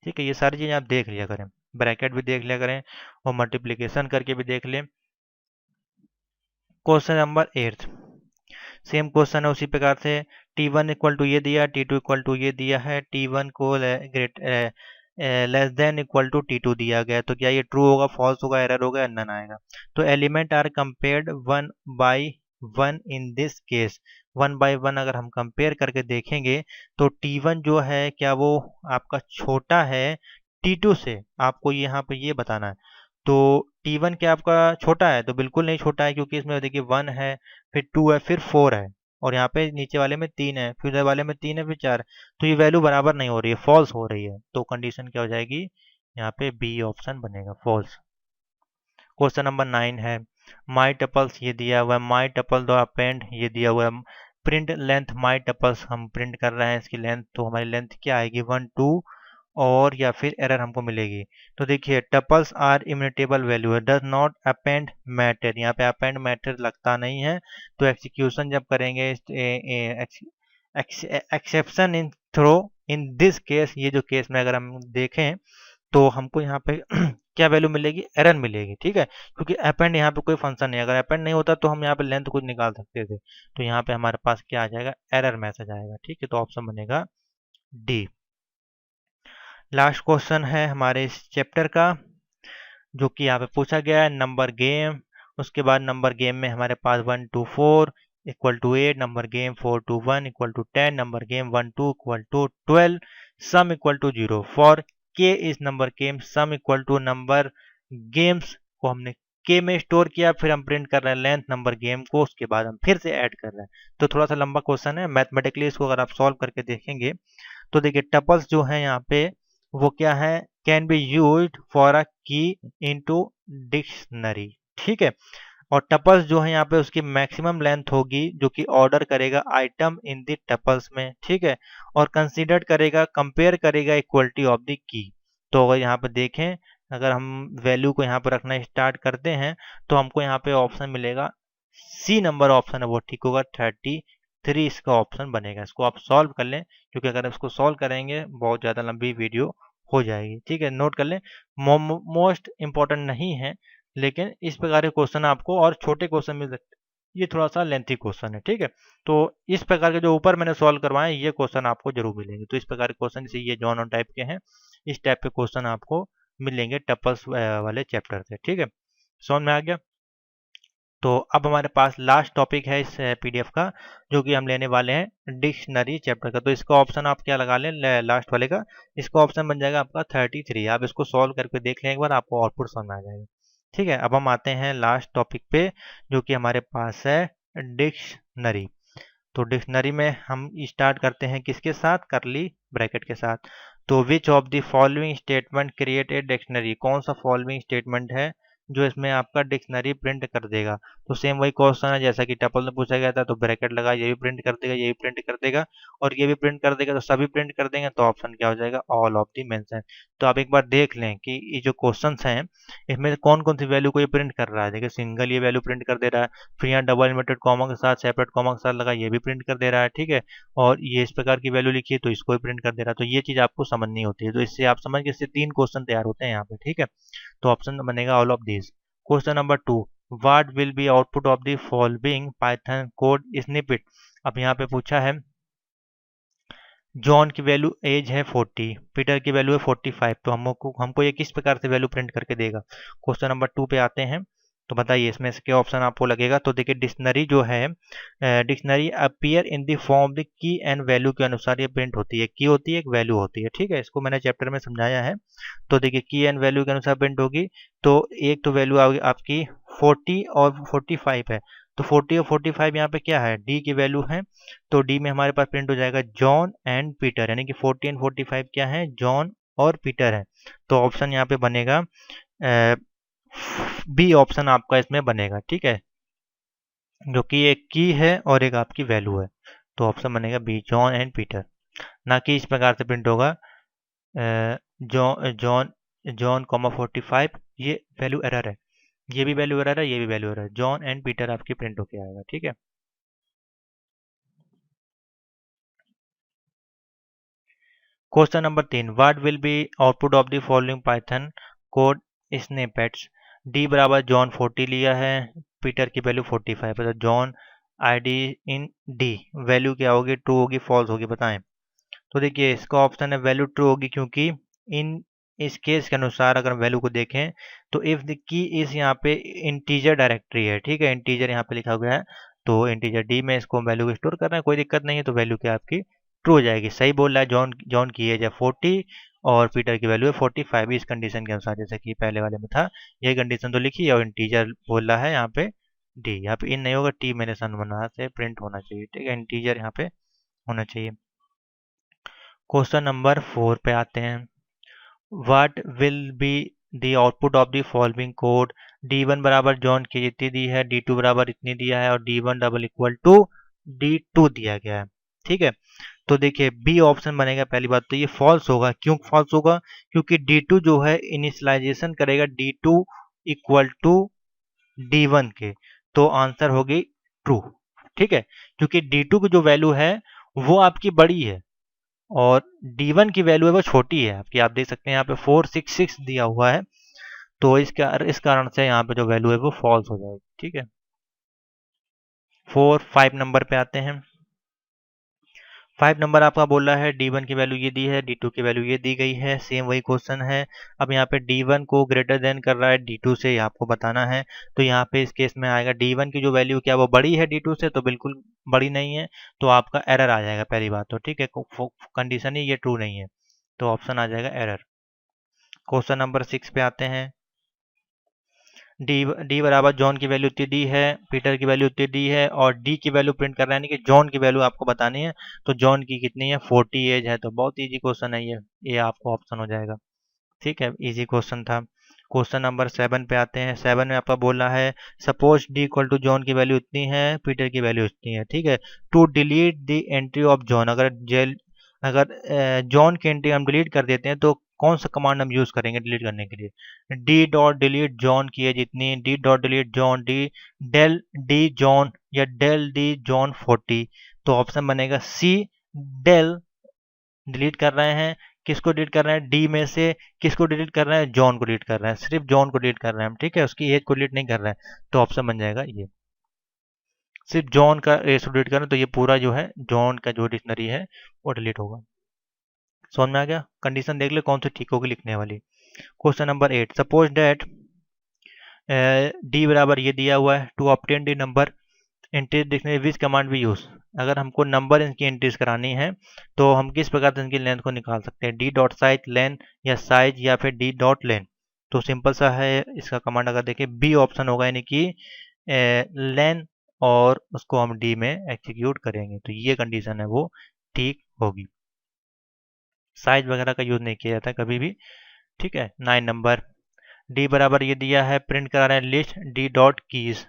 Speaker 1: ठीक है, ये सारी चीजें आप देख लिया करें, ब्रैकेट भी देख लिया करें और मल्टीप्लीकेशन करके भी देख लें। क्वेश्चन नंबर 8, सेम क्वेश्चन है उसी प्रकार से। T1 इक्वल टू ये दिया, T2 इक्वल टू ये दिया है, T1 को less than equal to T2 दिया गया। तो क्या ये ट्रू होगा, फॉल्स होगा, एरर होगा, नन आएगा? तो element are compared 1 by 1 in this case. 1 by 1 अगर हम कंपेयर करके देखेंगे तो T1 जो है क्या वो आपका छोटा है T2 से? आपको यहाँ पे ये बताना है। तो T1 क्या आपका छोटा है? तो बिल्कुल नहीं छोटा है, क्योंकि इसमें देखिए 1 है, फिर 2 है, फिर 4 है और यहाँ पे नीचे वाले में 3 है, फिर वाले में 3 है, फिर 4। तो ये वैल्यू बराबर नहीं हो रही है, फॉल्स हो रही है। तो कंडीशन क्या हो जाएगी? यहाँ पे बी ऑप्शन बनेगा, फॉल्स। क्वेश्चन नंबर 9 है, माई टपल्स ये दिया हुआ है, माई टपल द अपेंड ये दिया हुआ है, प्रिंट लेंथ माई टपल्स हम प्रिंट कर रहे हैं इसकी लेंथ। तो हमारी लेंथ क्या आएगी? 1, 2 और या फिर एरर हमको मिलेगी। तो देखिए टपल्स आर इम्यूटेबल वैल्यू है, डज नॉट अपेंड मैटर, यहाँ पे अपेंड मैटर लगता नहीं है। तो एक्सिक्यूशन जब करेंगे, exception in throw in this case, ये जो केस में अगर हम देखें तो हमको यहाँ पे क्या वैल्यू मिलेगी? एरर मिलेगी। ठीक है, क्योंकि अपेंड यहाँ पे कोई फंक्शन नहीं है। अगर अपेंड नहीं होता तो हम यहाँ पे लेंथ खुद निकाल सकते थे। तो यहाँ पे हमारे पास क्या आ जाएगा? एरर मैसेज आएगा। ठीक है, तो ऑप्शन बनेगा डी। लास्ट क्वेश्चन है हमारे इस चैप्टर का, जो कि यहाँ पे पूछा गया है, नंबर गेम। उसके बाद नंबर गेम में हमारे पास 1 to 4 equal to 8, number game 4 to 1 equal to 10, number game 1 2 equal to 12, sum equal to 0 for K is number game, sum equal to number games को हमने के में स्टोर किया, फिर हम प्रिंट कर रहे हैं लेंथ नंबर गेम को, उसके बाद हम फिर से ऐड कर रहे हैं। तो थोड़ा सा लंबा क्वेश्चन है, मैथमेटिकली इसको अगर आप सॉल्व करके देखेंगे तो देखिए टपल्स जो है यहाँ पे वो क्या है? Can be used for a की इनटू डिक्शनरी। ठीक है, और टपल्स जो है यहाँ पे उसकी मैक्सिमम लेंथ होगी जो कि ऑर्डर करेगा आइटम इन द टपल्स में। ठीक है, और कंसीडर करेगा, कंपेयर करेगा इक्वलिटी ऑफ द की। तो अगर यहाँ पे देखें, अगर हम वैल्यू को यहाँ पे रखना स्टार्ट करते हैं तो हमको यहाँ पे ऑप्शन मिलेगा, सी नंबर ऑप्शन है वो ठीक होगा, 33 इसका ऑप्शन बनेगा। इसको आप सॉल्व कर लें, क्योंकि अगर इसको सॉल्व करेंगे बहुत ज़्यादा लंबी वीडियो हो जाएगी। ठीक है, नोट कर लें, मोस्ट इंपॉर्टेंट नहीं है, लेकिन इस प्रकार के क्वेश्चन आपको और छोटे क्वेश्चन मिल सकते हैं। ये थोड़ा सा लेंथी क्वेश्चन है। ठीक है, तो इस प्रकार के जो ऊपर मैंने सॉल्व करवाए ये क्वेश्चन आपको जरूर मिलेंगे। तो इस प्रकार के क्वेश्चन जैसे ये जॉन ऑन टाइप के हैं, इस टाइप के क्वेश्चन आपको मिलेंगे टपल्स वाले चैप्टर से। ठीक है, समझ में आ गया। तो अब हमारे पास लास्ट टॉपिक है इस पीडीएफ का, जो कि हम लेने वाले हैं डिक्शनरी चैप्टर का। तो इसका ऑप्शन आप क्या लगा लें लास्ट वाले का, इसका ऑप्शन बन जाएगा आपका 33। आप इसको सॉल्व करके देख लें एक बार, आपको आउटपुट समझ में आ जाएगा। ठीक है, अब हम आते हैं लास्ट टॉपिक पे, जो कि हमारे पास है डिक्शनरी। तो डिक्शनरी में हम स्टार्ट करते हैं किसके साथ, करली ब्रैकेट के साथ। तो which of the following statement create a dictionary, कौन सा फॉलोइंग स्टेटमेंट है जो इसमें आपका डिक्शनरी प्रिंट कर देगा। तो सेम वही क्वेश्चन है जैसा कि टपल में पूछा गया था, तो ब्रैकेट लगा, ये भी प्रिंट कर देगा, ये भी प्रिंट कर देगा और ये भी प्रिंट कर देगा, तो सभी प्रिंट कर देंगे। तो ऑप्शन क्या हो जाएगा, ऑल ऑफ दी मेंशन। तो आप एक बार देख लें कि ये जो क्वेश्चन हैं इसमें कौन कौन सी वैल्यू को ये प्रिंट कर रहा है। देखिए सिंगल ये वैल्यू प्रिंट कर दे रहा है, फिर यहाँ डबल इन्वर्टेड कॉमा के साथ सेपरेट कॉमा के साथ लगा, ये भी प्रिंट कर दे रहा है। ठीक है, और ये इस प्रकार की वैल्यू लिखी है तो इसको भी प्रिंट कर दे रहा है। तो ये चीज आपको समझनी होती है। तो इससे आप समझ के इससे 3 क्वेश्चन तैयार होते हैं यहाँ पे। ठीक है, तो ऑप्शन बनेगा all of this. Question number 2, what will be output of the following Python code snippet. अब यहाँ पे पूछा है जॉन की वैल्यू एज है 40, पीटर की वैल्यू है 45, तो हमको ये किस प्रकार से वैल्यू प्रिंट करके देगा। क्वेश्चन नंबर 2 पे आते हैं, तो बताइए इसमें से क्या ऑप्शन आपको लगेगा। तो देखिए डिक्शनरी जो है, dictionary appear in the form the key and value के अनुसार ये प्रिंट होती है। की होती है, एक वैल्यू होती है। ठीक है, इसको मैंने चैप्टर में समझाया है। तो देखिए की एंड वैल्यू के अनुसार प्रिंट होगी। तो एक तो वैल्यू आपकी 40 और 45 है, तो 40 और 45 यहाँ पे क्या है, डी की वैल्यू है। तो डी में हमारे पास प्रिंट हो जाएगा जॉन एंड पीटर, यानी कि 40 एंड 45 क्या है, जॉन और पीटर है। तो ऑप्शन यहाँ पे बनेगा बी ऑप्शन आपका इसमें बनेगा। ठीक है, जो कि एक की है और एक आपकी वैल्यू है। तो ऑप्शन बनेगा बी, जॉन एंड पीटर। ना कि इस प्रकार से प्रिंट होगा जॉन जॉन जॉन कॉमा 45, ये वैल्यू एरर है, ये भी वैल्यू एरर है, ये भी वैल्यू एरर है। जॉन एंड पीटर आपकी प्रिंट होके आएगा। ठीक है, question number 3, what will be output of the following Python code snippets. D बराबर जॉन 40 लिया है, पीटर की वैल्यू 45 है, तो जॉन आईडी इन डी वैल्यू क्या होगी, ट्रू होगी फॉल्स होगी, बताएं। तो देखिए इसका ऑप्शन है वैल्यू ट्रू होगी, क्योंकि इन इस केस के अनुसार अगर वैल्यू को देखें तो इफ द की इस यहाँ पे इंटीजर डायरेक्टरी है। ठीक है, इंटीजर यहाँ पे लिखा हुआ है, तो इंटीजर डी में इसको वैल्यू को स्टोर करना है, कोई दिक्कत नहीं है। तो वैल्यू क्या आपकी ट्रू हो जाएगी। सही बोल रहा है, जॉन जॉन की एज है 40 और पीटर की वैल्यू है 45 इस कंडीशन के अनुसार, जैसे कि पहले वाले में था। ये कंडीशन तो लिखी है और इंटीजर बोल रहा है यहाँ पे डी, यहाँ पे इन नहीं होगा, टी मेरे सन बना से प्रिंट होना चाहिए। ठीक है, इंटीजर यहाँ पे होना चाहिए। क्वेश्चन नंबर 4 पे आते हैं, what will be the output of the following code. D1 बराबर जॉन की जितनी दी है, D2 बराबर इतनी दिया है और D1 double equal to D2 दिया गया है। ठीक है, तो देखिए बी ऑप्शन बनेगा। पहली बात तो ये फॉल्स होगा, क्यों फॉल्स होगा, क्योंकि D2 जो है इनिशियलाइजेशन करेगा D2 इक्वल टू D1 के, तो आंसर होगी ट्रू। ठीक है, क्योंकि D2 की जो वैल्यू है वो आपकी बड़ी है और D1 की वैल्यू है वो छोटी है आपकी। आप देख सकते हैं यहाँ पे 466 दिया हुआ है, तो इस कारण से यहाँ पे जो वैल्यू है वो फॉल्स हो जाएगी। ठीक है, 5 नंबर पे आते हैं। 5 नंबर आपका बोल रहा है D1 की वैल्यू ये दी है, D2 की वैल्यू ये दी गई है, सेम वही क्वेश्चन है। अब यहाँ पे D1 को ग्रेटर देन कर रहा है D2 से, ये आपको बताना है। तो यहाँ पे इस केस में आएगा D1 की जो वैल्यू क्या वो बड़ी है D2 से, तो बिल्कुल बड़ी नहीं है, तो आपका एरर आ जाएगा पहली बात तो। ठीक है, कंडीशन ही ये ट्रू नहीं है, तो ऑप्शन आ जाएगा एरर। क्वेश्चन नंबर 6 पे आते हैं। डी बराबर जॉन की वैल्यू उतनी डी है, पीटर की वैल्यू उतनी डी है और डी की वैल्यू प्रिंट कर रहा है, यानी कि जॉन की वैल्यू आपको बतानी है। तो जॉन की कितनी है, 40 एज है, तो बहुत इजी क्वेश्चन है ये आपको ऑप्शन हो जाएगा। ठीक है, इजी क्वेश्चन था। क्वेश्चन नंबर 7 पे आते हैं। 7 में आपका बोला है suppose D equal to John की वैल्यू इतनी है, पीटर की वैल्यू इतनी है। ठीक है, to delete the entry of John, अगर जॉन की एंट्री हम डिलीट कर देते हैं तो कौन सा कमांड हम यूज करेंगे डिलीट करने के लिए। डी डॉट डिलीट जॉन की है जितनी, D dot delete John, D del D John या डेल डी जॉन 40। तो ऑप्शन बनेगा सी, डेल। डिलीट कर रहे हैं, किसको डिलीट कर रहे हैं, डी में से किसको डिलीट कर रहे हैं, जॉन को डिलीट कर रहे हैं, सिर्फ जॉन को डिलीट कर रहे हैं हम। ठीक है, उसकी एज को डिलीट नहीं कर रहे हैं, तो ऑप्शन बन जाएगा ये, सिर्फ जॉन का एज को डिलीट कर रहे हैं, तो ये पूरा जो है जॉन का जो डिक्शनरी है वो डिलीट होगा। समझ में आ गया, कंडीशन देख ले कौन सी ठीक होगी लिखने वाली। Question number 8, suppose date D बराबर ये दिया हुआ है, to obtain D number entries dictionary which command भी यूज। अगर हमको नंबर इनकी एंट्रीज करानी है तो हम किस प्रकार से इनकी लेंथ को निकाल सकते हैं, डी डॉट साइज लेन या साइज या फिर डी डॉट लेन। तो सिंपल सा है इसका कमांड, अगर देखें बी ऑप्शन होगा, यानी कि लेन, और उसको हम डी में एग्जीक्यूट करेंगे तो ये कंडीशन है वो ठीक होगी। साइज वगैरह का यूज नहीं किया जाता कभी भी, ठीक है। 9 नंबर, डी बराबर ये दिया है, प्रिंट करा रहे हैं लिस्ट डी डॉट कीज।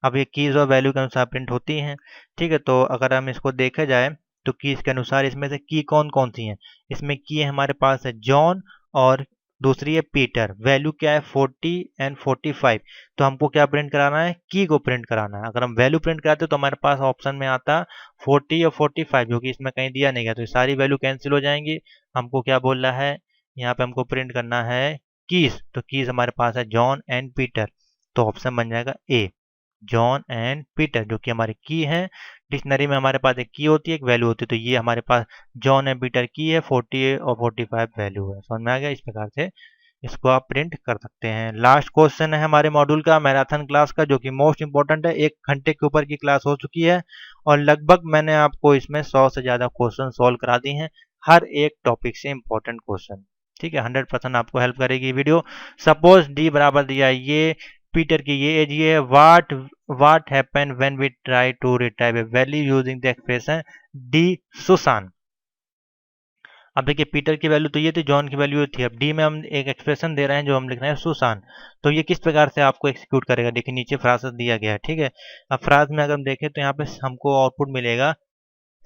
Speaker 1: अब ये कीज और वैल्यू के अनुसार प्रिंट होती हैं, ठीक है। तो अगर हम इसको देखा जाए तो कीज के अनुसार इसमें से की कौन कौन सी हैं, इसमें की हमारे पास है जॉन और दूसरी है पीटर। वैल्यू क्या है 40 एंड 45। तो हमको क्या प्रिंट कराना है, की को प्रिंट कराना है। अगर हम वैल्यू प्रिंट कराते तो हमारे पास ऑप्शन में आता 40 और 45, जो कि इसमें कहीं दिया नहीं गया, तो ये सारी वैल्यू कैंसिल हो जाएंगी। हमको क्या बोल रहा है, यहाँ पे हमको प्रिंट करना है कीज, तो कीज हमारे पास है जॉन एंड पीटर, तो ऑप्शन बन जाएगा ए, जॉन एंड पीटर, जो कि हमारी की है। डिक्शनरी में हमारे पास एक की होती है, एक वैल्यू होती है, तो ये हमारे पास जॉन एंड पीटर की है, 40 और 45 वैल्यू है। समझ में आ गया, इस प्रकार से इसको आप प्रिंट कर सकते हैं। लास्ट क्वेश्चन है हमारे मॉड्यूल का, मैराथन क्लास का, जो कि मोस्ट इंपॉर्टेंट है। 1 घंटे के ऊपर की क्लास हो चुकी है और लगभग मैंने आपको इसमें 100 से ज़्यादा क्वेश्चन सॉल्व करा दिए हैं, हर एक टॉपिक से इंपॉर्टेंट क्वेश्चन, ठीक है। 100% आपको हेल्प करेगी वीडियो। सपोज डी बराबर दिया है ये, पीटर की ये एज ये है, what happen when we try to retrieve A value using the expression D Susan. अब देखिए पीटर की वैल्यू तो ये थी, जॉन की वैल्यू थी, अब डी में हम एक एक्सप्रेशन दे रहे हैं जो हम लिख रहे हैं सुसान। तो ये किस प्रकार से आपको एक्सिक्यूट करेगा, देखिए नीचे फ्राज दिया गया है, ठीक है। अब फ्राज में अगर हम देखें तो यहाँ पे हमको आउटपुट मिलेगा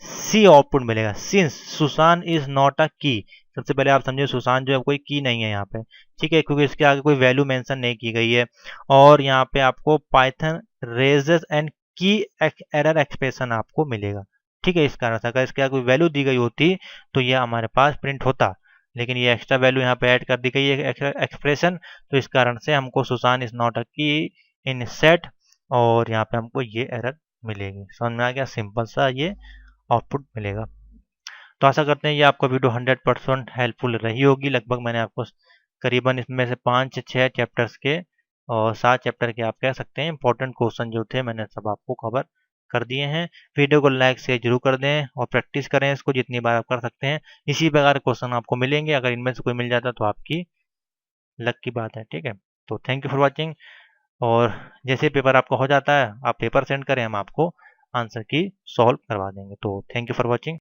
Speaker 1: सी, आउटपुट मिलेगा since Susan is not a की। सबसे पहले आप समझिए सुसान जो है कोई की नहीं है यहाँ पे, ठीक है, क्योंकि इसके आगे कोई वैल्यू मेंशन नहीं की गई है। और यहाँ पे आपको पाइथन रेजेस एंड की एरर एक्सप्रेशन आपको मिलेगा, ठीक है। इस कारण से अगर इसके आगे कोई वैल्यू दी गई होती तो ये हमारे पास प्रिंट होता, लेकिन ये एक्स्ट्रा वैल्यू यहाँ पे ऐड कर दी गई है एक्सप्रेशन, तो इस कारण से हमको सुसान इज नॉट अ की इन सेट, और यहाँ पे हमको ये एरर मिलेगी। समझ में आ गया, सिंपल सा ये आउटपुट मिलेगा। तो आशा करते हैं ये आपको वीडियो 100% हेल्पफुल रही होगी। लगभग मैंने आपको करीबन इसमें से 5 से 6 चैप्टर्स के और 7 चैप्टर के आप कह सकते हैं इंपॉर्टेंट क्वेश्चन जो थे मैंने सब आपको कवर कर दिए हैं। वीडियो को लाइक से जरूर कर दें और प्रैक्टिस करें इसको जितनी बार आप कर सकते हैं। इसी प्रकार क्वेश्चन आपको मिलेंगे, अगर इनमें से कोई मिल जाता तो आपकी लक की बात है, ठीक है। तो थैंक यू फॉर वॉचिंग, और जैसे पेपर आपका हो जाता है आप पेपर सेंड करें, हम आपको आंसर की सॉल्व करवा देंगे। तो थैंक यू फॉर वॉचिंग।